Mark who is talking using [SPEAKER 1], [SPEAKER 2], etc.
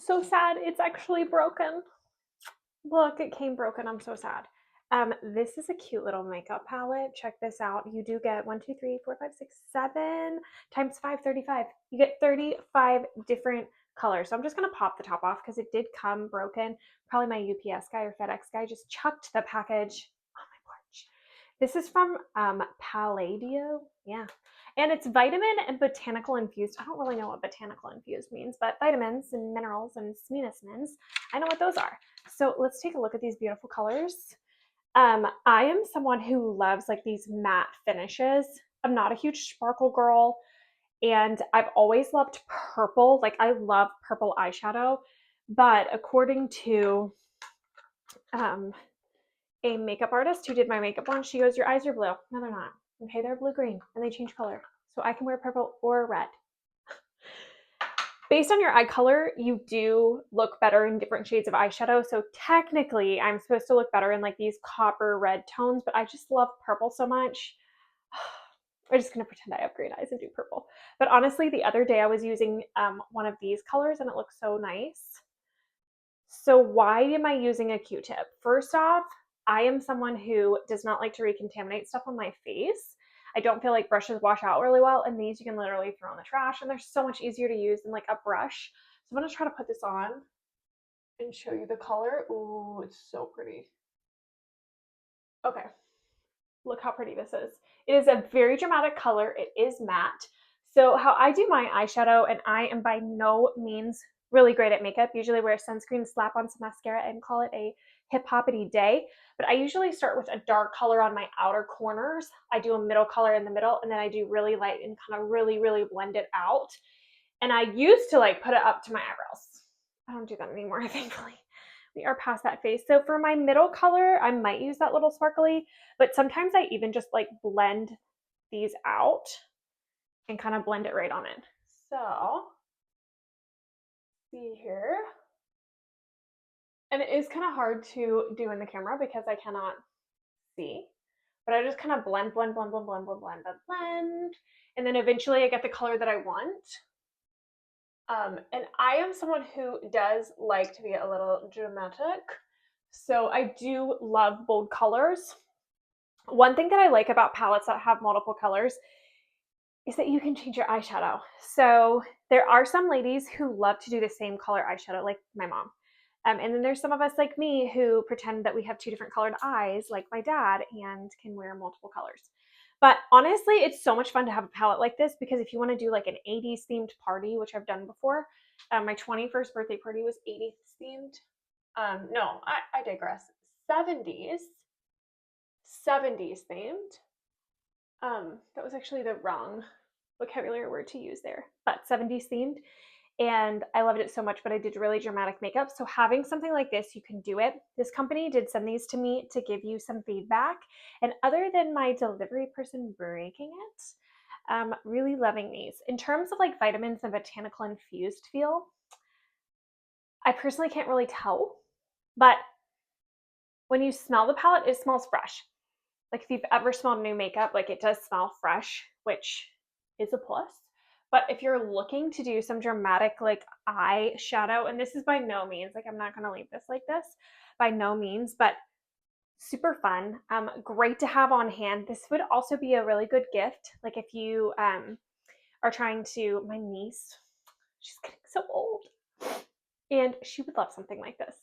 [SPEAKER 1] so sad. It's actually broken. Look, it came broken. I'm so sad. This is a cute little makeup palette. Check this out. You do get 1, 2, 3, 4, 5, 6, 7 times 5, 35. You get 35 different colors. So I'm just gonna pop the top off because it did come broken. Probably my UPS guy or FedEx guy just chucked the package on my porch. This is from Palladio. Yeah. And it's vitamin and botanical infused. I don't really know what botanical infused means, but vitamins and minerals and sminismins, I know what those are. So let's take a look at these beautiful colors. I am someone who loves like these matte finishes. I'm not a huge sparkle girl, and I've always loved purple. Like I love purple eyeshadow, but according to a makeup artist who did my makeup once, she goes, "Your eyes are blue." No, they're not. Okay, they're blue-green, and they change color. So I can wear purple or red. Based on your eye color, you do look better in different shades of eyeshadow. So technically, I'm supposed to look better in like these copper red tones, but I just love purple so much. I'm just gonna pretend I have green eyes and do purple. But honestly, the other day I was using one of these colors and it looks so nice. So why am I using a Q-tip? First off, I am someone who does not like to recontaminate stuff on my face. I don't feel like brushes wash out really well, and these you can literally throw in the trash, and they're so much easier to use than like a brush. So I'm gonna try to put this on and show you the color. Ooh, it's so pretty. Okay, look how pretty this is. It is a very dramatic color. It is matte. So how I do my eyeshadow, and I am by no means really great at makeup. Usually wear sunscreen, slap on some mascara, and call it a hip-hoppity day. But I usually start with a dark color on my outer corners. I do a middle color in the middle, and then I do really light and kind of really, really blend it out. And I used to like put it up to my eyebrows. I don't do that anymore, thankfully. We are past that phase. So for my middle color, I might use that little sparkly, but sometimes I even just like blend these out and kind of blend it right on in. So, see here. And it is kind of hard to do in the camera because I cannot see, but I just kind of blend, blend, blend, blend, blend, blend, blend, blend. And then eventually I get the color that I want. And I am someone who does like to be a little dramatic. So I do love bold colors. One thing that I like about palettes that have multiple colors is that you can change your eyeshadow. So there are some ladies who love to do the same color eyeshadow, like my mom. And then there's some of us like me who pretend that we have two different colored eyes, like my dad, and can wear multiple colors. But honestly, it's so much fun to have a palette like this because if you want to do like an 80s themed party, which I've done before, my 21st birthday party was 80s themed. No, I digress. 70s, 70s themed. That was actually the wrong vocabulary word to use there, but 70s themed. And I loved it so much, but I did really dramatic makeup. So having something like this, you can do it. This company did send these to me to give you some feedback. And other than my delivery person breaking it, really loving these. In terms of like vitamins and botanical infused feel, I personally can't really tell, but when you smell the palette, it smells fresh. Like if you've ever smelled new makeup, like it does smell fresh, which is a plus. But if you're looking to do some dramatic like eyeshadow, and this is by no means, like I'm not gonna leave this like this, by no means, but super fun, great to have on hand. This would also be a really good gift. Like if you are trying to, my niece, she's getting so old, and she would love something like this.